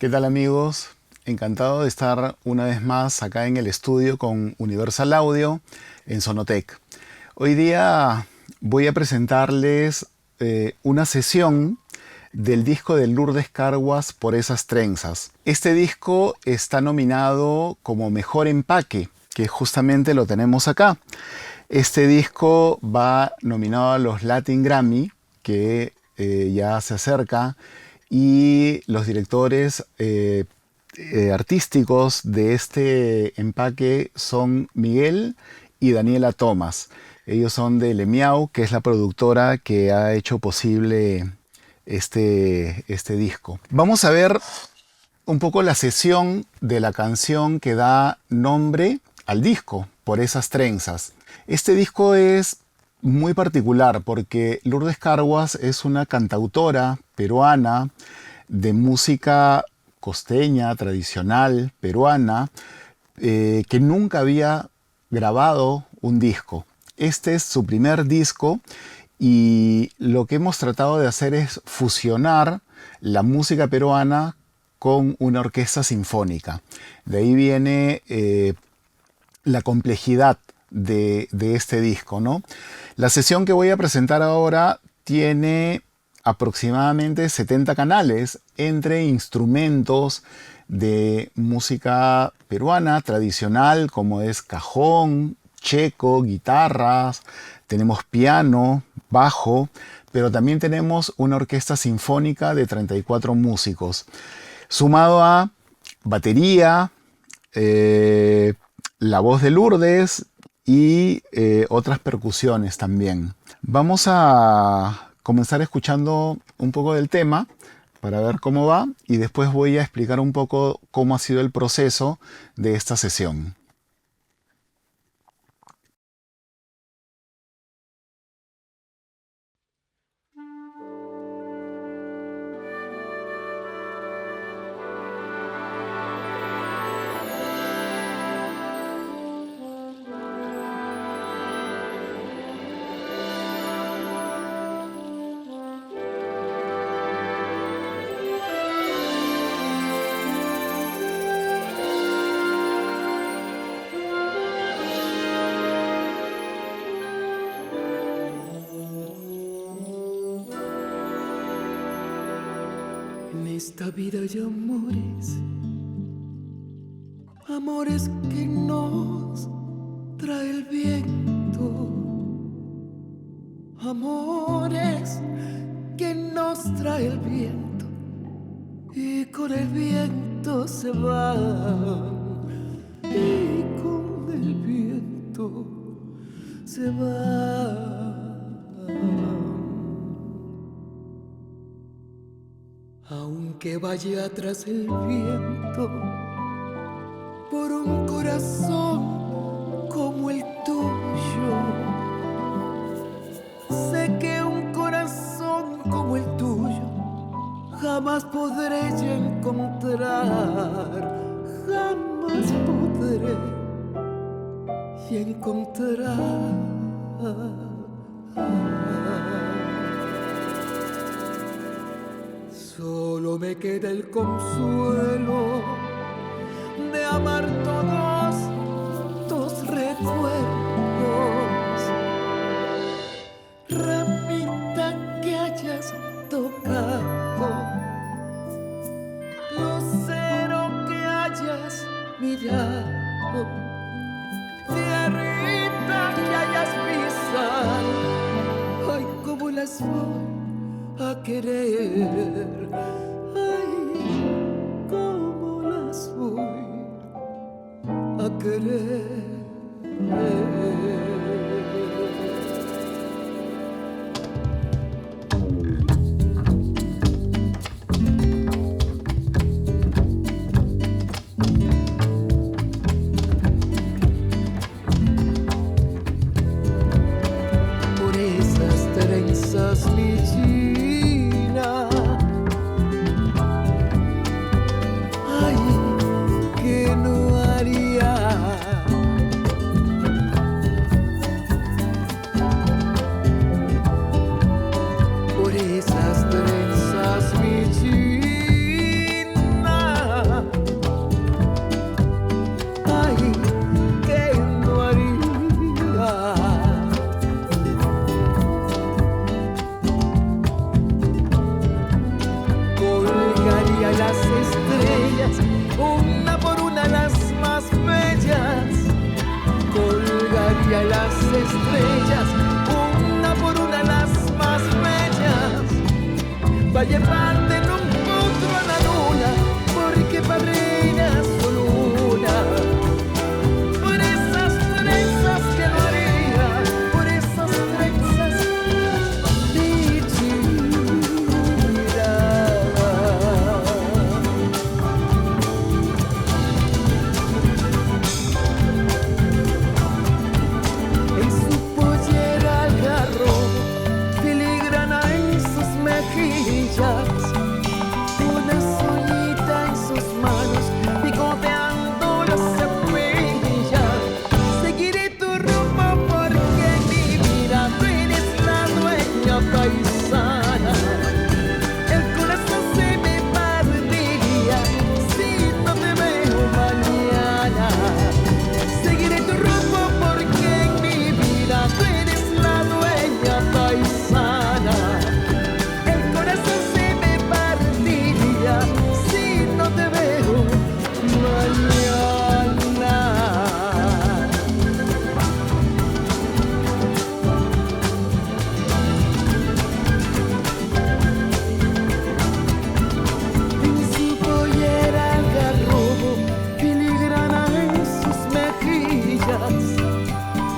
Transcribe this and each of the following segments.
¿Qué tal amigos? Encantado de estar una vez más acá en el estudio con Universal Audio en Sonotec. Hoy día voy a presentarles una sesión del disco de Lourdes Carguas, Por esas trenzas. Este disco está nominado como Mejor Empaque, que justamente lo tenemos acá. Este disco va nominado a los Latin Grammy, que ya se acerca, y los directores artísticos de este empaque son Miguel y Daniela Thomas. Ellos son de Le Miau, que es la productora que ha hecho posible este disco. Vamos a ver un poco la sesión de la canción que da nombre al disco, Por esas trenzas. Este disco es muy particular porque Lourdes Carguas es una cantautora peruana de música costeña, tradicional, peruana, que nunca había grabado un disco. Este es su primer disco y lo que hemos tratado de hacer es fusionar la música peruana con una orquesta sinfónica. De ahí viene la complejidad de este disco, ¿no? La sesión que voy a presentar ahora tiene aproximadamente 70 canales entre instrumentos de música peruana tradicional como es cajón, checo, guitarras, tenemos piano, bajo, pero también tenemos una orquesta sinfónica de 34 músicos, sumado a batería, la voz de Lourdes y otras percusiones también. Vamos a comenzar escuchando un poco del tema para ver cómo va y después voy a explicar un poco cómo ha sido el proceso de esta sesión. En esta vida hay amores, amores que nos trae el viento, amores que nos trae el viento y con el viento se van, y con el viento se van. Aunque vaya tras el viento por un corazón como el tuyo, sé que un corazón como el tuyo jamás podré yo encontrar, jamás podré y encontrar. Solo me queda el consuelo de amar todos tus recuerdos, ramita que hayas tocado, lucero que hayas mirado, tierrita que hayas pisado. Ay, cómo las voy a querer, ay, cómo las voy a querer. Por esas trenzas, mi Gina, ay, que no haría las estrellas, una por una las más bellas. Colgaría las estrellas, una por una las más bellas. Va a llevarte en un potro a la luna, porque padrina su luna. Por esas trenzas que lo haría, por esas trenzas dichira. En su pollera algarrobo, filigrana en sus mejillas, una solita en sus manos, picoteando las semillas. Seguiré tu rumbo porque en mi vida tú eres la dueña paisana. El corazón se me partiría si no te veo mañana. Seguiré tu rumbo porque en mi vida tú eres la dueña paisana. El corazón se me partiría si no te veo mañana. En su pollera algarrobo, filigrana en sus mejillas,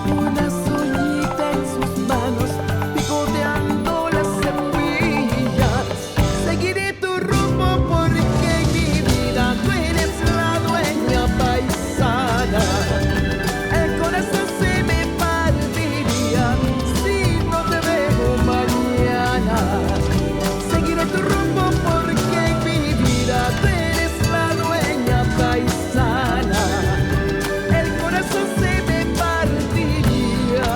una soñita en sus manos, picoteando las semillas. Seguiré tu rumbo porque en mi vida tú eres la dueña paisana. El corazón se me partiría si no te veo mañana. Seguiré tu rumbo porque en mi vida tú eres la dueña paisana. El corazón se me partiría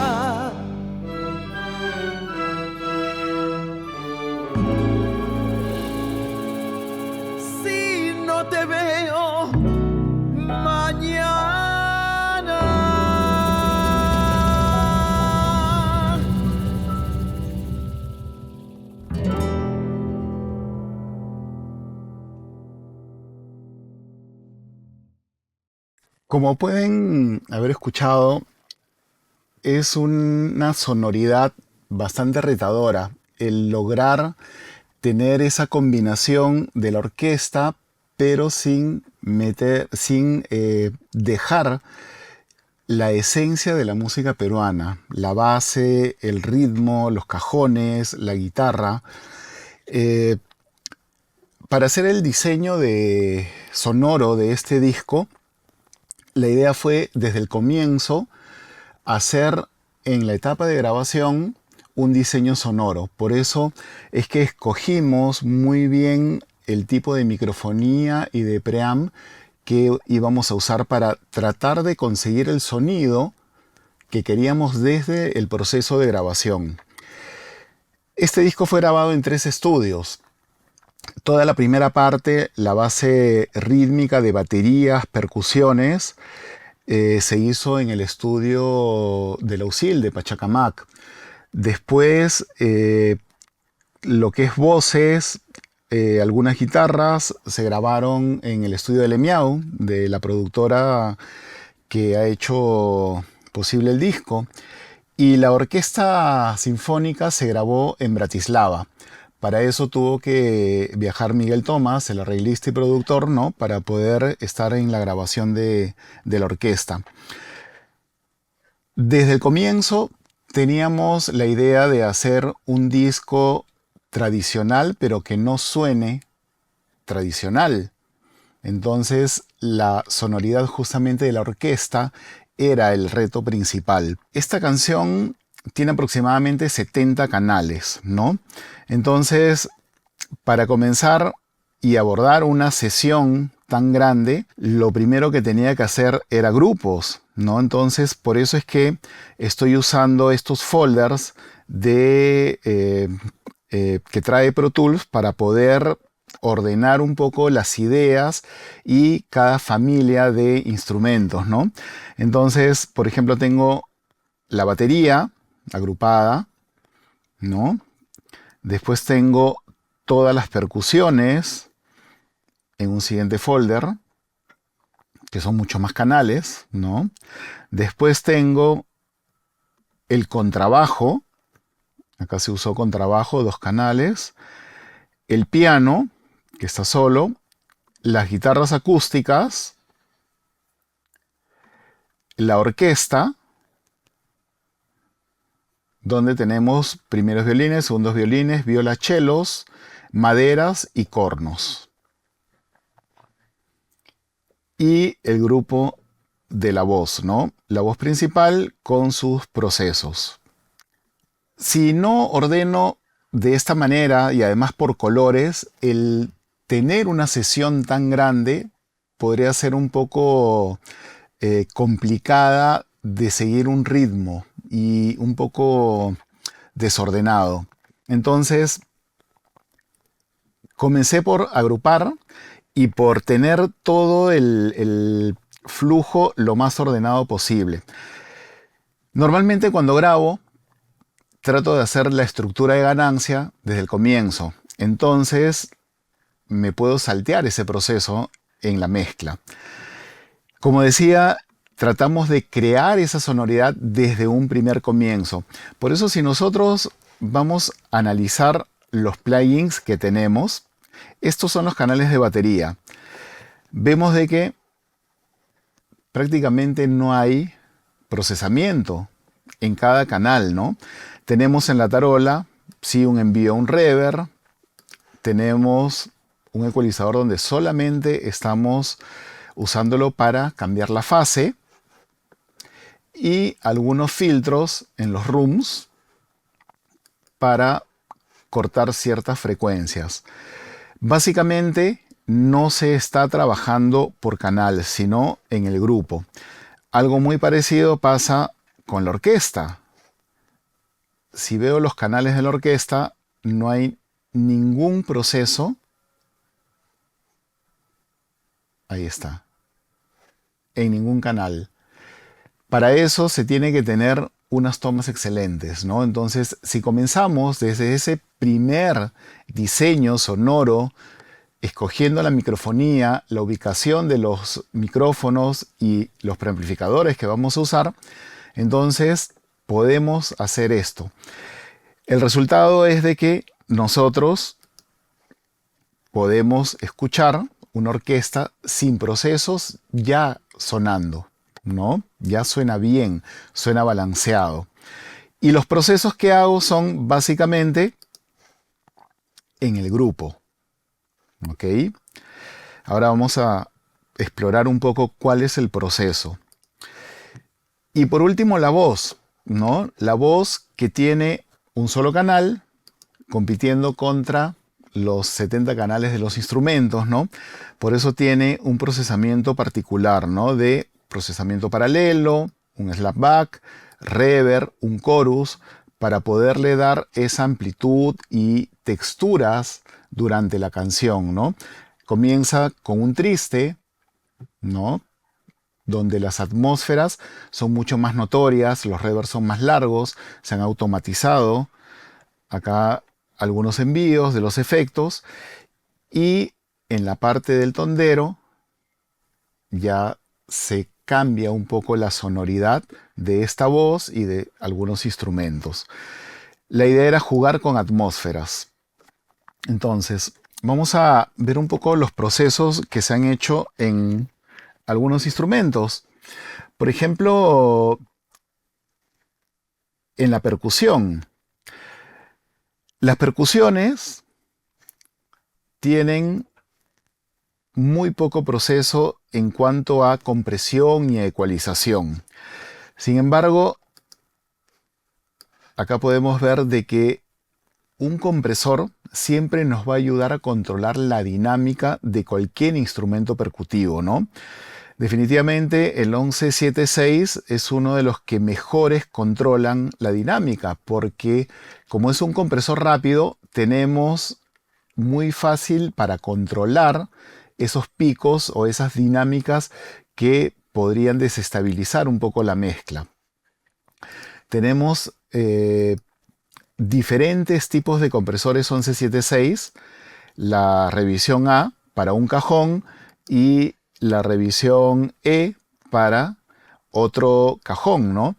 si no te veo mañana. Como pueden haber escuchado, es una sonoridad bastante retadora el lograr tener esa combinación de la orquesta, pero sin dejar la esencia de la música peruana, la base, el ritmo, los cajones, la guitarra. Eh, para hacer el diseño sonoro de este disco, la idea fue desde el comienzo hacer en la etapa de grabación un diseño sonoro. Por eso es que escogimos muy bien el tipo de microfonía y de preamp que íbamos a usar para tratar de conseguir el sonido que queríamos desde el proceso de grabación. Este disco fue grabado en 3 estudios. Toda la primera parte, la base rítmica de baterías, percusiones, se hizo en el estudio de la UCIL de Pachacamac. Después, lo que es voces, algunas guitarras se grabaron en el estudio de Lemiau, de la productora que ha hecho posible el disco. Y la orquesta sinfónica se grabó en Bratislava. Para eso tuvo que viajar Miguel Tomás, el arreglista y productor, ¿no? Para poder estar en la grabación de la orquesta. Desde el comienzo teníamos la idea de hacer un disco tradicional, pero que no suene tradicional. Entonces, la sonoridad justamente de la orquesta era el reto principal. Esta canción tiene aproximadamente 70 canales, ¿no? Entonces, para comenzar y abordar una sesión tan grande, lo primero que tenía que hacer era grupos, ¿no? Entonces, por eso es que estoy usando estos folders que trae Pro Tools para poder ordenar un poco las ideas y cada familia de instrumentos, ¿no? Entonces, por ejemplo, tengo la batería agrupada, ¿no? Después tengo todas las percusiones, en un siguiente folder, que son mucho más canales, ¿no? Después tengo el contrabajo. Acá se usó contrabajo, 2 canales. El piano, que está solo. Las guitarras acústicas. La orquesta, donde tenemos primeros violines, segundos violines, violonchelos, maderas y cornos. Y el grupo de la voz, ¿no? La voz principal con sus procesos. Si no ordeno de esta manera y además por colores, el tener una sesión tan grande podría ser un poco complicada de seguir un ritmo y un poco desordenado. Entonces, comencé por agrupar y por tener todo el flujo lo más ordenado posible. Normalmente cuando grabo, trato de hacer la estructura de ganancia desde el comienzo. Entonces, me puedo saltear ese proceso en la mezcla. Como decía, tratamos de crear esa sonoridad desde un primer comienzo. Por eso, si nosotros vamos a analizar los plugins que tenemos, estos son los canales de batería. Vemos de que prácticamente no hay procesamiento en cada canal, ¿no? Tenemos en la tarola, sí, un envío, un reverb. Tenemos un ecualizador donde solamente estamos usándolo para cambiar la fase. Y algunos filtros en los rooms para cortar ciertas frecuencias. Básicamente no se está trabajando por canal, sino en el grupo. Algo muy parecido pasa con la orquesta. Si veo los canales de la orquesta, no hay ningún proceso. Ahí está. En ningún canal. Para eso se tiene que tener unas tomas excelentes, ¿no? Entonces, si comenzamos desde ese primer diseño sonoro, escogiendo la microfonía, la ubicación de los micrófonos y los preamplificadores que vamos a usar, entonces podemos hacer esto. El resultado es de que nosotros podemos escuchar una orquesta sin procesos ya sonando, ¿no? Ya suena bien, suena balanceado. Y los procesos que hago son básicamente en el grupo. ¿Ok? Ahora vamos a explorar un poco cuál es el proceso. Y por último la voz, ¿no? La voz que tiene un solo canal compitiendo contra los 70 canales de los instrumentos, ¿no? Por eso tiene un procesamiento particular, ¿no? De procesamiento paralelo, un slapback, reverb, un chorus, para poderle dar esa amplitud y texturas durante la canción, ¿no? Comienza con un triste, ¿no? Donde las atmósferas son mucho más notorias, los reverbs son más largos, se han automatizado. Acá algunos envíos de los efectos. Y en la parte del tondero ya se cambia un poco la sonoridad de esta voz y de algunos instrumentos. La idea era jugar con atmósferas. Entonces, vamos a ver un poco los procesos que se han hecho en algunos instrumentos. Por ejemplo, en la percusión. Las percusiones tienen muy poco proceso en cuanto a compresión y ecualización. Sin embargo, acá podemos ver de que un compresor siempre nos va a ayudar a controlar la dinámica de cualquier instrumento percutivo, ¿no? Definitivamente el 1176 es uno de los que mejores controlan la dinámica, porque como es un compresor rápido, tenemos muy fácil para controlar esos picos o esas dinámicas que podrían desestabilizar un poco la mezcla. Tenemos diferentes tipos de compresores 1176. La revisión A para un cajón y la revisión E para otro cajón, ¿no?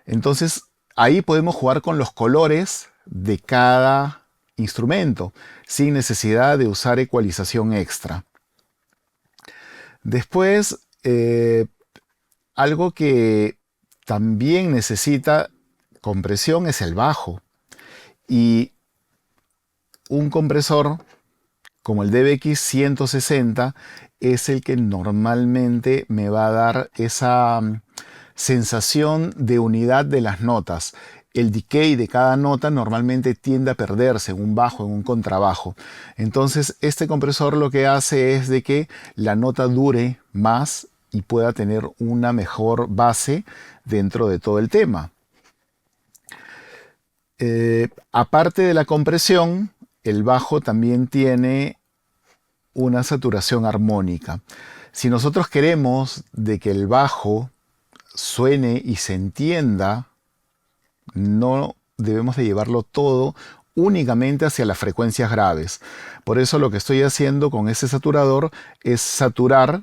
Entonces ahí podemos jugar con los colores de cada instrumento sin necesidad de usar ecualización extra. Después, algo que también necesita compresión es el bajo. Y un compresor como el DBX 160 es el que normalmente me va a dar esa sensación de unidad de las notas. El decay de cada nota normalmente tiende a perderse en un bajo, en un contrabajo. Entonces este compresor lo que hace es de que la nota dure más y pueda tener una mejor base dentro de todo el tema. Aparte de la compresión, el bajo también tiene una saturación armónica. Si nosotros queremos de que el bajo suene y se entienda, no debemos de llevarlo todo únicamente hacia las frecuencias graves. Por eso lo que estoy haciendo con ese saturador es saturar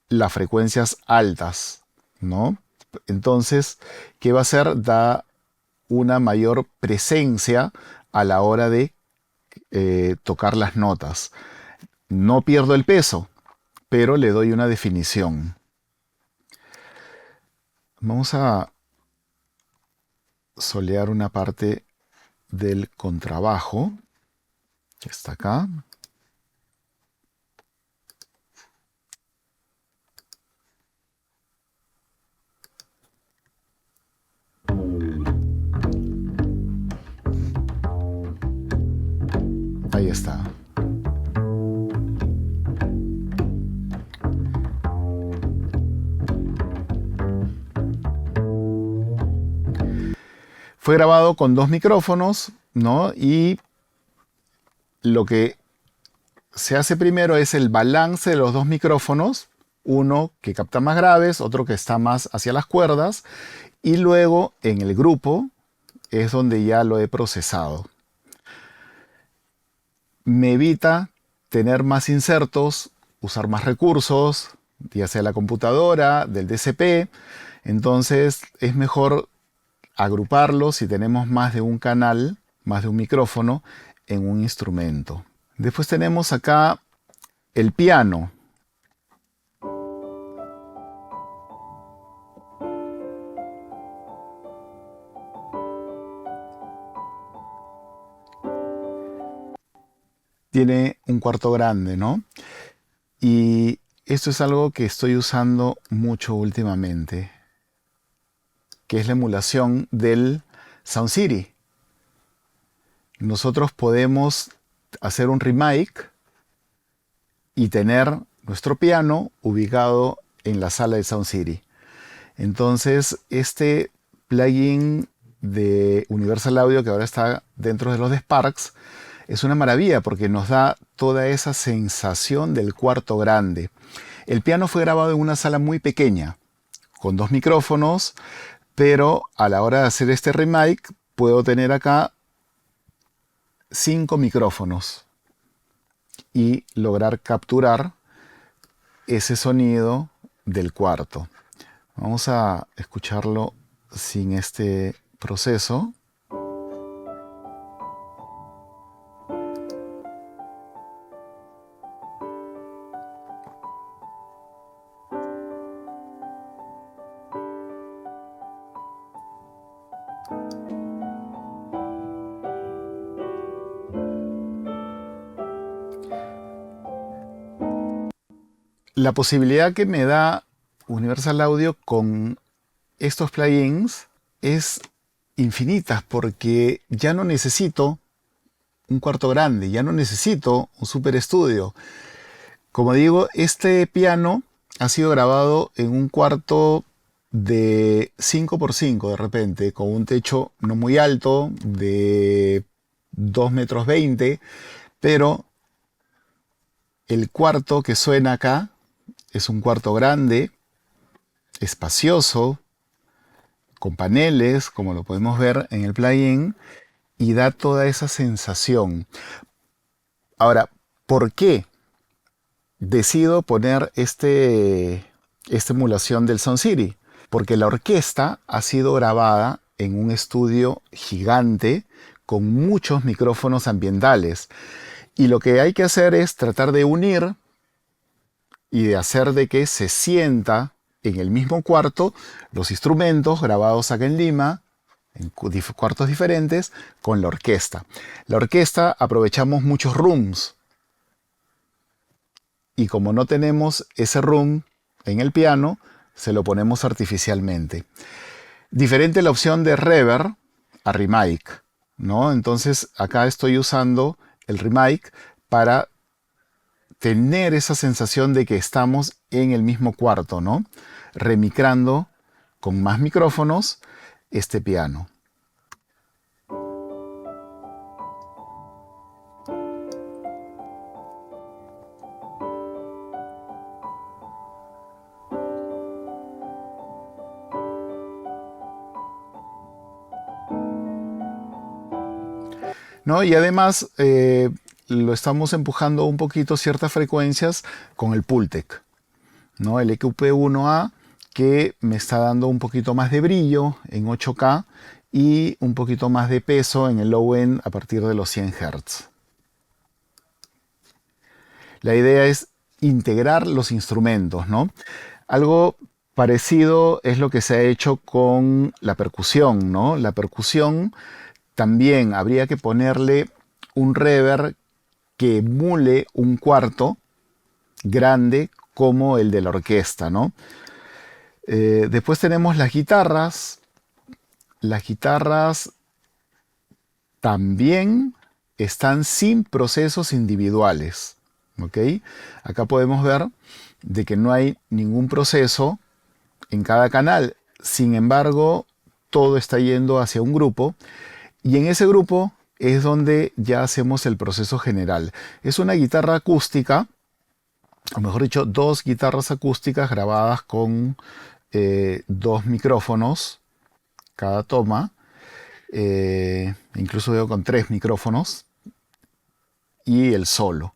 las frecuencias altas, ¿no? Entonces, ¿qué va a hacer? Da una mayor presencia a la hora de tocar las notas. No pierdo el peso, pero le doy una definición. Vamos a solear una parte del contrabajo que está acá. Ahí está. Fue grabado con 2 micrófonos, ¿no? Y lo que se hace primero es el balance de los 2 micrófonos. Uno que capta más graves, otro que está más hacia las cuerdas. Y luego en el grupo es donde ya lo he procesado. Me evita tener más insertos, usar más recursos, ya sea la computadora, del DCP. Entonces es mejor agruparlos si tenemos más de un canal, más de un micrófono en un instrumento. Después tenemos acá el piano. Tiene un cuarto grande, ¿no? Y esto es algo que estoy usando mucho últimamente, que es la emulación del Sound City. Nosotros podemos hacer un remake y tener nuestro piano ubicado en la sala de Sound City. Entonces, este plugin de Universal Audio que ahora está dentro de los de Sparks es una maravilla porque nos da toda esa sensación del cuarto grande. El piano fue grabado en una sala muy pequeña, con 2 micrófonos, pero a la hora de hacer este remake puedo tener acá 5 micrófonos y lograr capturar ese sonido del cuarto. Vamos a escucharlo sin este proceso. La posibilidad que me da Universal Audio con estos plugins es infinita porque ya no necesito un cuarto grande, ya no necesito un super estudio. Como digo, este piano ha sido grabado en un cuarto de 5x5 de repente, con un techo no muy alto, de 2,20 m, pero el cuarto que suena acá es un cuarto grande, espacioso, con paneles, como lo podemos ver en el plugin, y da toda esa sensación. Ahora, ¿por qué? decido poner esta emulación del Sound City, porque la orquesta ha sido grabada en un estudio gigante con muchos micrófonos ambientales. Y lo que hay que hacer es tratar de unir y de hacer de que se sienta en el mismo cuarto los instrumentos grabados acá en Lima, en cuartos diferentes, con la orquesta. La orquesta aprovechamos muchos rooms. Y como no tenemos ese room en el piano, se lo ponemos artificialmente. Diferente la opción de reverb a remake, ¿no? Entonces acá estoy usando el remake para tener esa sensación de que estamos en el mismo cuarto, ¿no? Remicrando con más micrófonos este piano. ¿No? Y además lo estamos empujando un poquito ciertas frecuencias con el Pultec, ¿no? El EQP1A, que me está dando un poquito más de brillo en 8K y un poquito más de peso en el low end a partir de los 100 Hz. La idea es integrar los instrumentos, ¿no? Algo parecido es lo que se ha hecho con la percusión, ¿no? La percusión también habría que ponerle un reverb que emule un cuarto grande como el de la orquesta, ¿no? Después tenemos las guitarras. Las guitarras también están sin procesos individuales, ¿ok? Acá podemos ver de que no hay ningún proceso en cada canal. Sin embargo, todo está yendo hacia un grupo. Y en ese grupo es donde ya hacemos el proceso general. Es una guitarra acústica, o mejor dicho, dos guitarras acústicas grabadas con dos micrófonos cada toma. Incluso veo con 3 micrófonos. Y el solo,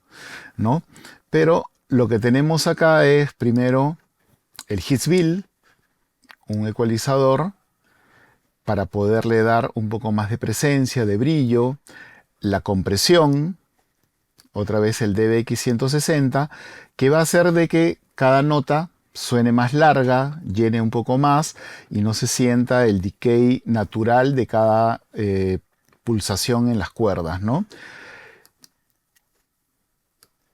¿no? Pero lo que tenemos acá es primero el Hitsville, un ecualizador, para poderle dar un poco más de presencia, de brillo, la compresión, otra vez el DBX 160, que va a hacer de que cada nota suene más larga, llene un poco más y no se sienta el decay natural de cada pulsación en las cuerdas, ¿no?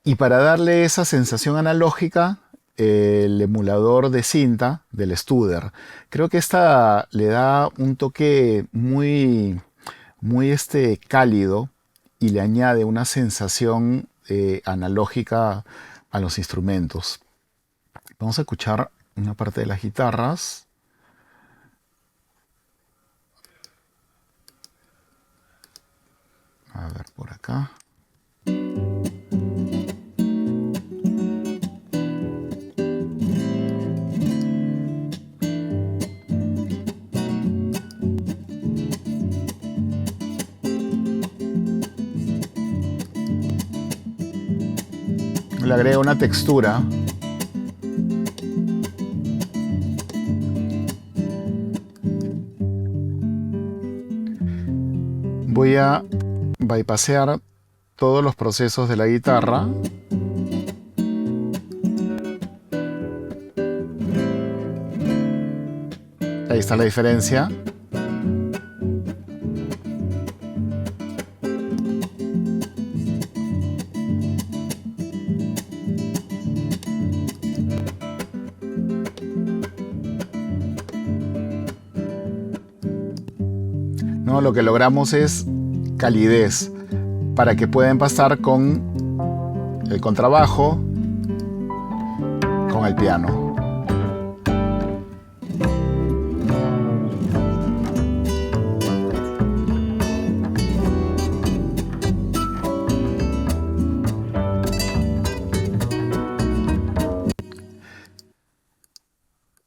Y para darle esa sensación analógica, el emulador de cinta del Studer. Creo que esta le da un toque muy cálido y le añade una sensación analógica a los instrumentos. Vamos a escuchar una parte de las guitarras. A ver por acá. Le agrega una textura. Voy a bypassear todos los procesos de la guitarra. Ahí está la diferencia. ¿No? Lo que logramos es calidez para que puedan pasar con el contrabajo, con el piano.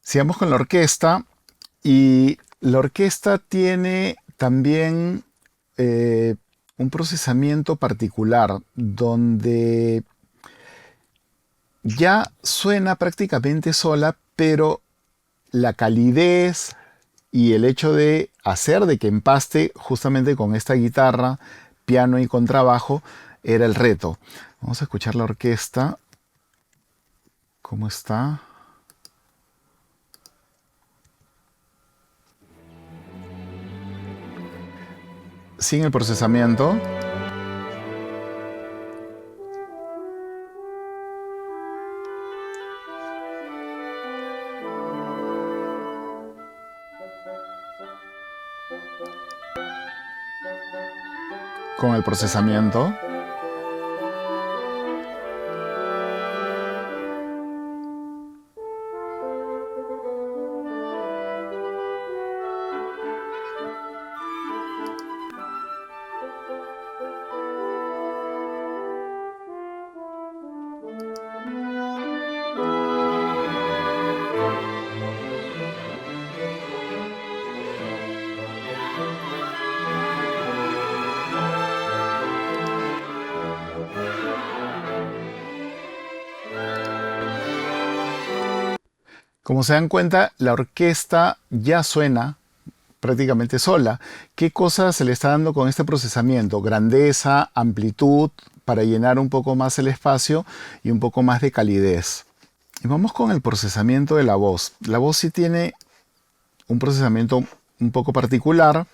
Sigamos con la orquesta, y la orquesta tiene también un procesamiento particular donde ya suena prácticamente sola, pero la calidez y el hecho de hacer de que empaste justamente con esta guitarra, piano y contrabajo era el reto. Vamos a escuchar la orquesta. ¿Cómo está? Sin el procesamiento. Con el procesamiento. Como se dan cuenta, la orquesta ya suena prácticamente sola. ¿Qué cosa se le está dando con este procesamiento? Grandeza, amplitud, para llenar un poco más el espacio y un poco más de calidez. Y vamos con el procesamiento de la voz. La voz sí tiene un procesamiento un poco particular.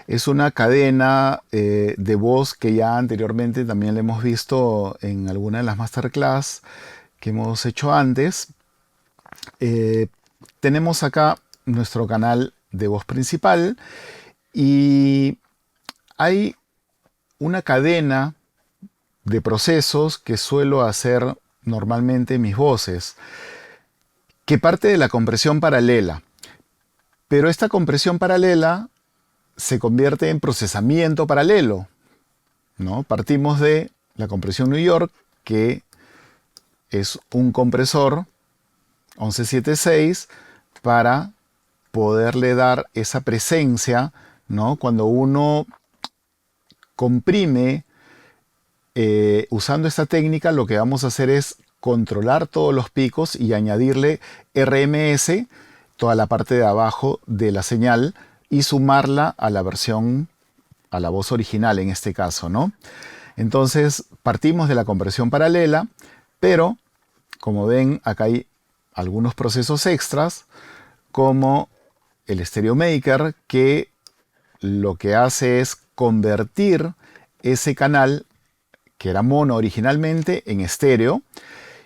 Es una cadena de voz que ya anteriormente también le hemos visto en alguna de las masterclass que hemos hecho antes. Tenemos acá nuestro canal de voz principal y hay una cadena de procesos que suelo hacer normalmente en mis voces, que parte de la compresión paralela. Pero esta compresión paralela se convierte en procesamiento paralelo, ¿no? Partimos de la compresión New York, que es un compresor 1176 para poderle dar esa presencia, ¿no? Cuando uno comprime usando esta técnica, lo que vamos a hacer es controlar todos los picos y añadirle RMS, toda la parte de abajo de la señal, y sumarla a la versión, a la voz original en este caso, ¿no? Entonces partimos de la compresión paralela, pero como ven acá hay algunos procesos extras, como el Stereo Maker, que lo que hace es convertir ese canal, que era mono originalmente, en estéreo,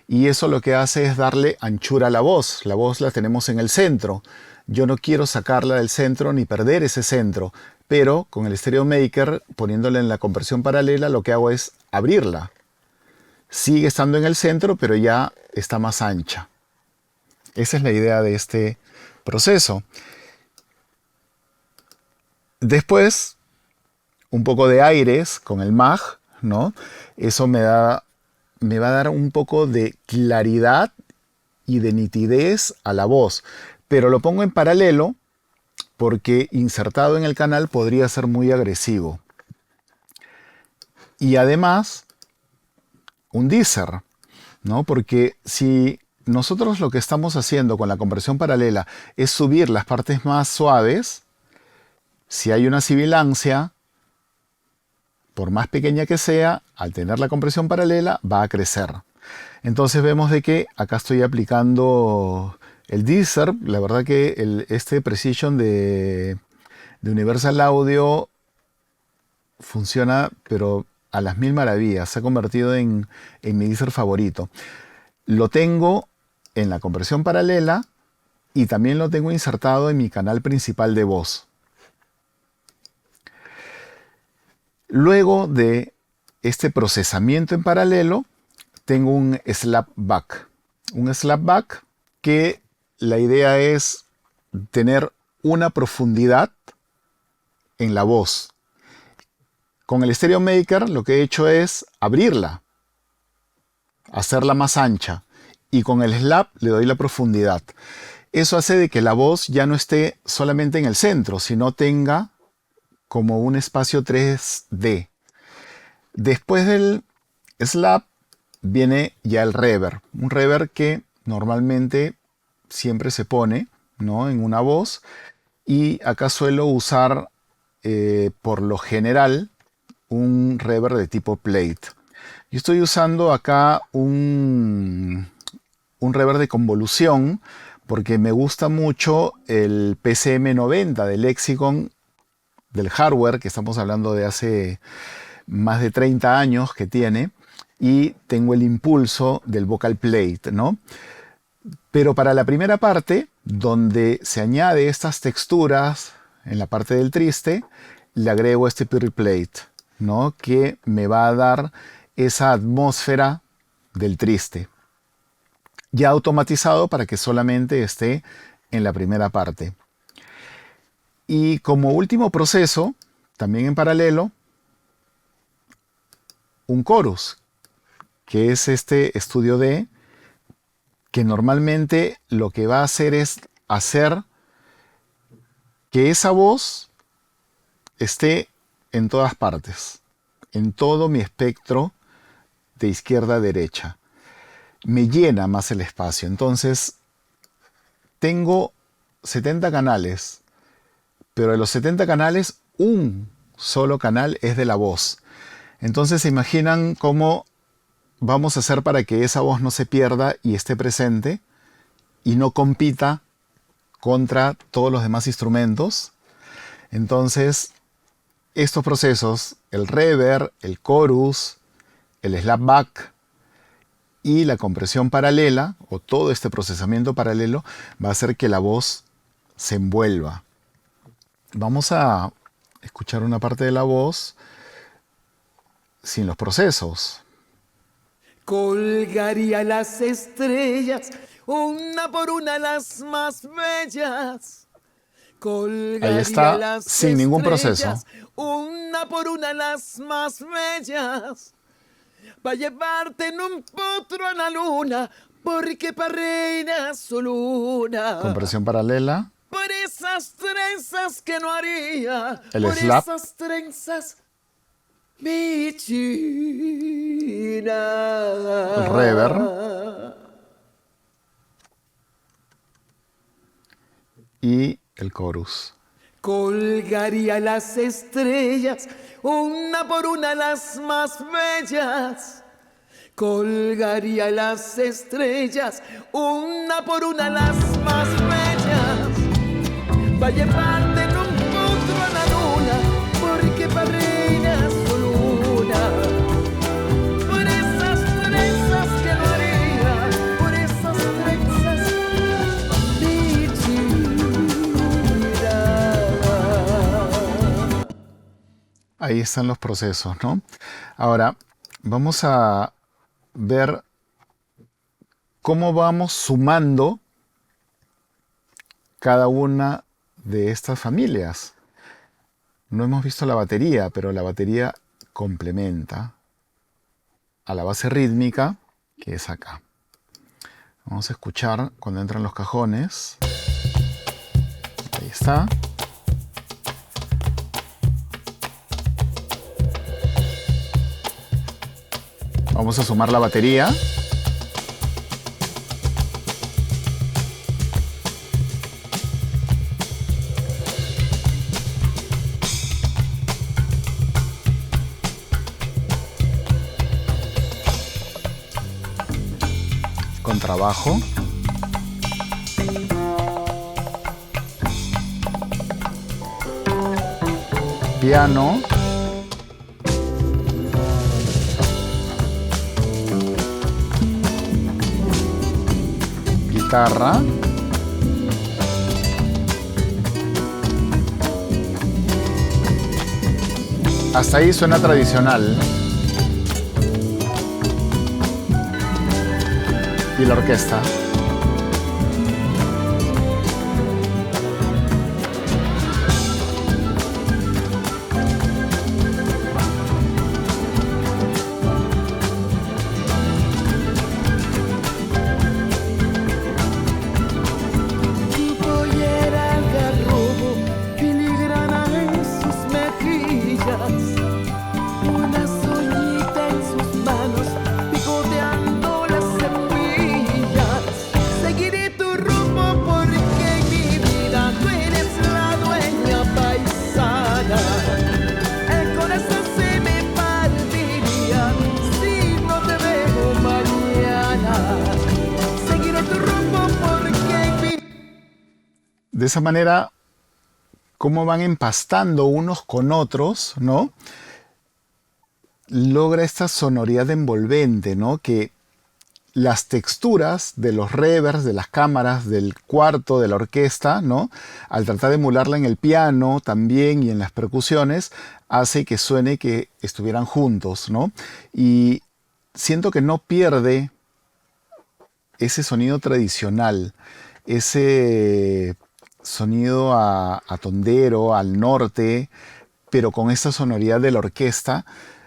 y eso lo que hace es darle anchura a la voz. La voz la tenemos en el centro. Yo no quiero sacarla del centro ni perder ese centro, pero con el Stereo Maker, poniéndole en la conversión paralela, lo que hago es abrirla. Sigue estando en el centro, pero ya está más ancha. Esa es la idea de este proceso. Después, un poco de aires con el MAG, ¿no? Eso me va a dar un poco de claridad y de nitidez a la voz. Pero lo pongo en paralelo porque insertado en el canal podría ser muy agresivo. Y además, un deezer, ¿no? Porque si nosotros lo que estamos haciendo con la compresión paralela es subir las partes más suaves, si hay una sibilancia, por más pequeña que sea, al tener la compresión paralela va a crecer. Entonces vemos de que acá estoy aplicando el deezer. La verdad que este Precision de Universal Audio funciona pero a las mil maravillas. Se ha convertido en mi deezer favorito. Lo tengo en la compresión paralela y también lo tengo insertado en mi canal principal de voz. Luego de este procesamiento en paralelo, tengo un slapback. Un slapback que la idea es tener una profundidad en la voz. Con el Stereo Maker lo que he hecho es abrirla, hacerla más ancha, y con el slap le doy la profundidad. Eso hace de que la voz ya no esté solamente en el centro, sino tenga como un espacio 3D. Después del slap viene ya el reverb. Un reverb que normalmente siempre se pone, ¿no?, en una voz. Y acá suelo usar, por lo general, un reverb de tipo plate. Yo estoy usando acá un reverb de convolución porque me gusta mucho el PCM90 de Lexicon, del hardware, que estamos hablando de hace más de 30 años que tiene, y tengo el impulso del vocal plate, ¿no? Pero para la primera parte, donde se añade estas texturas en la parte del triste, le agrego este Pirri plate, ¿no?, que me va a dar esa atmósfera del triste, ya automatizado para que solamente esté en la primera parte. Y como último proceso, también en paralelo, un chorus, que es este estudio D, que normalmente lo que va a hacer es hacer que esa voz esté en todas partes, en todo mi espectro de izquierda a derecha. Me llena más el espacio. Entonces, tengo 70 canales, pero de los 70 canales, un solo canal es de la voz. Entonces, ¿se imaginan cómo vamos a hacer para que esa voz no se pierda y esté presente y no compita contra todos los demás instrumentos? Entonces, estos procesos, el reverb, el chorus, el slapback y la compresión paralela, o todo este procesamiento paralelo, va a hacer que la voz se envuelva. Vamos a escuchar una parte de la voz sin los procesos. Colgaría las estrellas, una por una las más bellas. Colgaría Ahí está, las sin ningún proceso. Una por una las más bellas. Pa' llevarte en un potro a la luna, porque pa' reina su luna. Compresión paralela. Por esas trenzas que no haría. El por slap. esas trenzas, mi china. El reverb. Y el chorus. Colgaría las estrellas, una por una las más bellas. Colgaría las estrellas, una por una las más bellas. Va a llevarte en un potro a la luna, porque pa' reina su luna. Por esas trenzas que no haría, por esas trenzas, mi china. Ahí están los procesos, ¿no? Ahora, vamos a ver cómo vamos sumando cada una de estas familias. No hemos visto la batería, pero la batería complementa a la base rítmica, que es acá. Vamos a escuchar cuando entran los cajones. Ahí está. Vamos a sumar la batería. Contrabajo. Piano. Guitarra. Hasta ahí suena tradicional. Y la orquesta. Una soñita en sus manos, picoteando de esa manera, cómo van empastando unos con otros, ¿no? Logra esta sonoridad envolvente, ¿no? Que las texturas de los reverbs, de las cámaras, del cuarto, de la orquesta, ¿no? Al tratar de emularla en el piano también y en las percusiones, hace que suene que estuvieran juntos, ¿no? Y siento que no pierde ese sonido tradicional, ese sonido a tondero, al norte, pero con esta sonoridad de la orquesta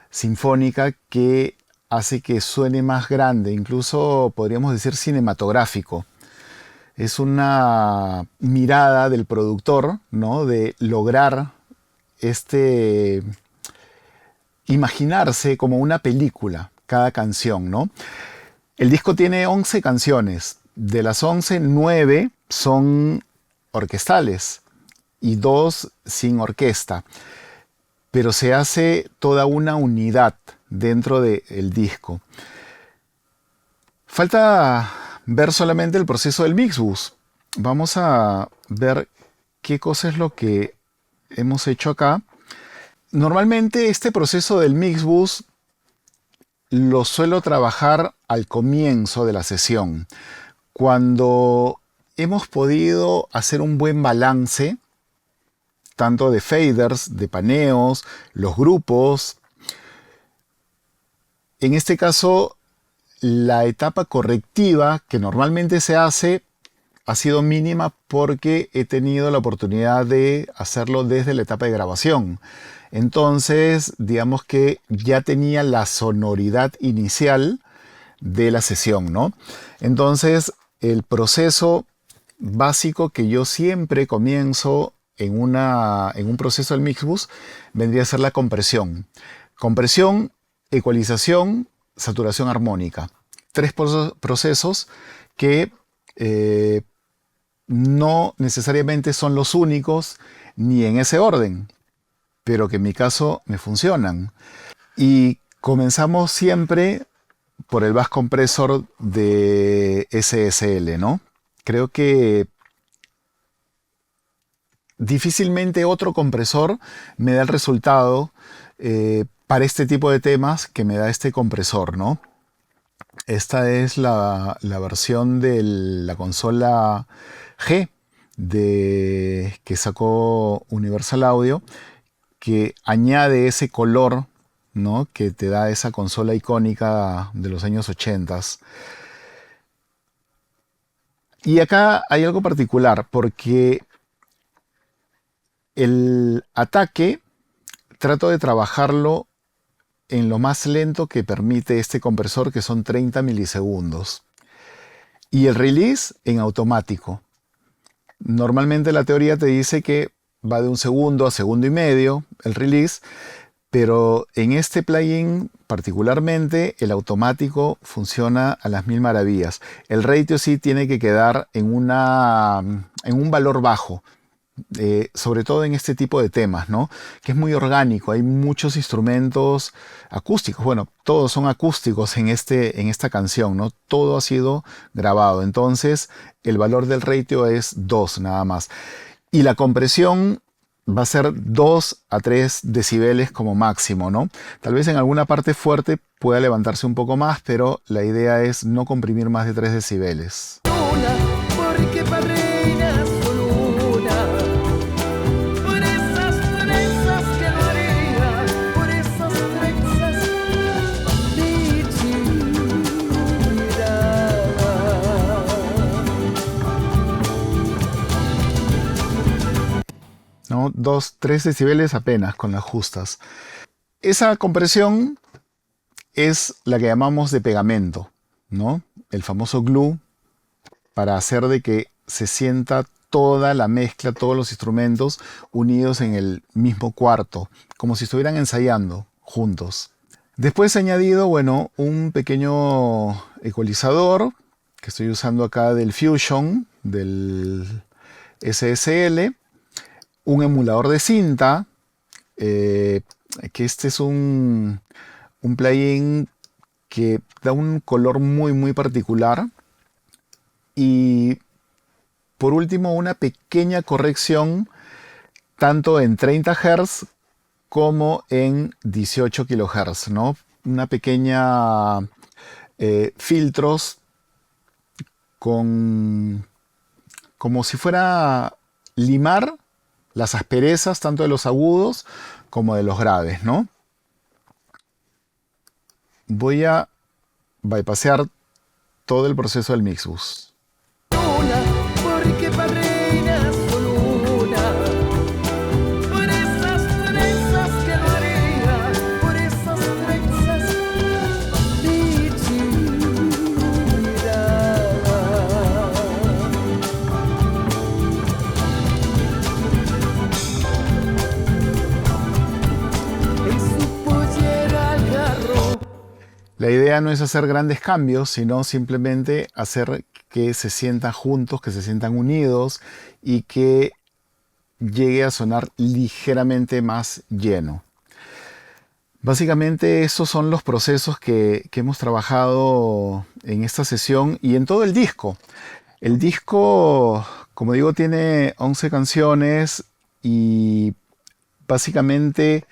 sinfónica que hace que suene más grande, incluso podríamos decir cinematográfico. Es una mirada del productor, ¿no? De lograr este imaginarse como una película cada canción, ¿no? El disco tiene 11 canciones. De las 11, 9 son orquestales y 2 sin orquesta. Pero se hace toda una unidad dentro del disco. Falta ver solamente el proceso del mixbus. Vamos a ver qué cosa es lo que hemos hecho acá. Normalmente este proceso del mixbus lo suelo trabajar al comienzo de la sesión, cuando hemos podido hacer un buen balance tanto de faders, de paneos, los grupos. En este caso, la etapa correctiva que normalmente se hace ha sido mínima porque he tenido la oportunidad de hacerlo desde la etapa de grabación. Entonces, digamos que ya tenía la sonoridad inicial de la sesión, ¿no? Entonces, el proceso básico que yo siempre comienzo en un proceso del mixbus vendría a ser la compresión. Compresión, ecualización, saturación armónica. 3 procesos que no necesariamente son los únicos ni en ese orden, pero que en mi caso me funcionan. Y comenzamos siempre por el bass compressor de SSL, ¿no? Creo que difícilmente otro compresor me da el resultado para este tipo de temas que me da este compresor, ¿no? Esta es la versión de la consola G que sacó Universal Audio, que añade ese color, ¿no? Que te da esa consola icónica de los años 80. Y acá hay algo particular, porque el ataque trato de trabajarlo en lo más lento que permite este compresor, que son 30 milisegundos. Y el release en automático. Normalmente la teoría te dice que va de 1 segundo a segundo y medio el release, pero en este plugin particularmente el automático funciona a las mil maravillas. El ratio sí tiene que quedar en un valor bajo. Sobre todo en este tipo de temas, ¿no? Que es muy orgánico, hay muchos instrumentos acústicos, bueno, todos son acústicos en esta canción, ¿no? Todo ha sido grabado, entonces el valor del ratio es 2 nada más. Y la compresión va a ser 2 a 3 decibeles como máximo, ¿no? Tal vez en alguna parte fuerte pueda levantarse un poco más, pero la idea es no comprimir más de 3 decibeles. Porque padrinas son una, por esas trenzas que no haría, por esas trenzas ¿No? 2, 3 decibeles apenas con las justas. Esa compresión es la que llamamos de pegamento, ¿no? El famoso glue, para hacer de que se sienta toda la mezcla, todos los instrumentos unidos en el mismo cuarto, como si estuvieran ensayando juntos. Después he añadido, bueno, un pequeño ecualizador que estoy usando acá del Fusion, del SSL, un emulador de cinta, que este es un plugin que da un color muy muy particular, y por último, una pequeña corrección tanto en 30 Hz como en 18 kHz, ¿no? Una pequeña filtros con como si fuera limar las asperezas tanto de los agudos como de los graves, ¿no? Voy a bypassear todo el proceso del Mixbus. Luna, porque pa' reina solo una. Por esas trenzas que no haría, por esas trenzas de Chira. En su pollera al garro. La idea no es hacer grandes cambios, sino simplemente hacer que se sientan juntos, que se sientan unidos y que llegue a sonar ligeramente más lleno. Básicamente esos son los procesos que hemos trabajado en esta sesión y en todo el disco. El disco, como digo, tiene 11 canciones y básicamente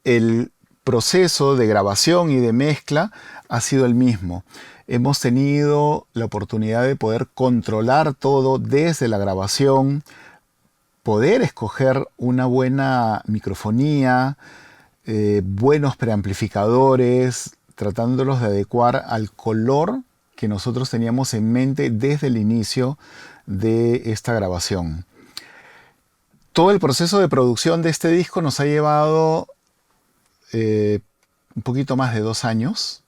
el proceso de grabación y de mezcla ha sido el mismo. Hemos tenido la oportunidad de poder controlar todo desde la grabación, poder escoger una buena microfonía, buenos preamplificadores, tratándolos de adecuar al color que nosotros teníamos en mente desde el inicio de esta grabación. Todo el proceso de producción de este disco nos ha llevado un poquito más de 2 años,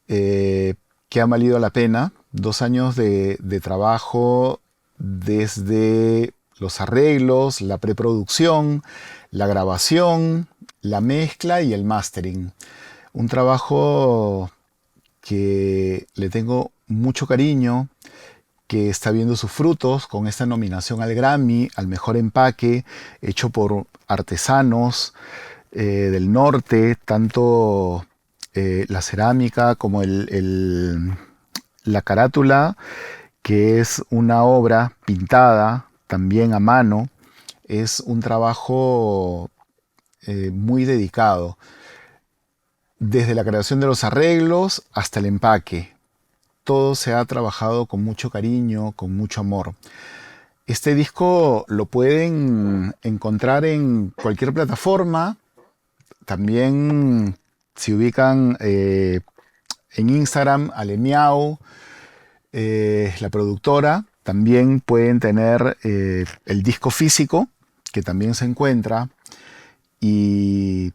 que han valido la pena, 2 años de trabajo desde los arreglos, la preproducción, la grabación, la mezcla y el mastering. Un trabajo que le tengo mucho cariño, que está viendo sus frutos con esta nominación al Grammy, al mejor empaque, hecho por artesanos del norte, tanto la cerámica como la carátula, que es una obra pintada también a mano. Es un trabajo muy dedicado, desde la creación de los arreglos hasta el empaque. Todo se ha trabajado con mucho cariño, con mucho amor. Este disco lo pueden encontrar en cualquier plataforma. También si ubican en Instagram a Lemiau, la productora, también pueden tener el disco físico, que también se encuentra. Y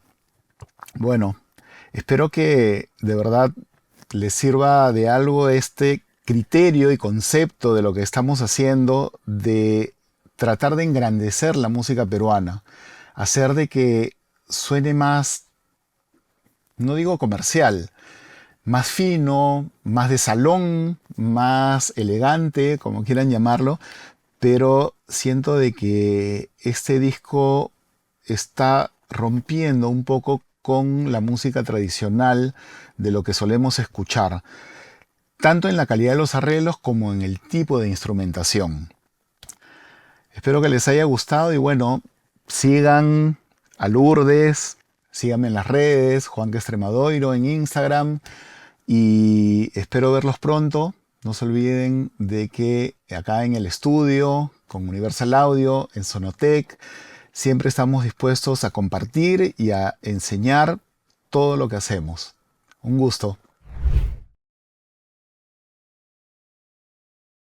bueno, espero que de verdad les sirva de algo este criterio y concepto de lo que estamos haciendo, de tratar de engrandecer la música peruana, hacer de que suene más, no digo comercial, más fino, más de salón, más elegante, como quieran llamarlo, pero siento de que este disco está rompiendo un poco con la música tradicional de lo que solemos escuchar, tanto en la calidad de los arreglos como en el tipo de instrumentación. Espero que les haya gustado y bueno, sigan a Lourdes, síganme en las redes, Juan Extremadoiro en Instagram y espero verlos pronto. No se olviden de que acá en el estudio, con Universal Audio, en Sonotec, siempre estamos dispuestos a compartir y a enseñar todo lo que hacemos. Un gusto.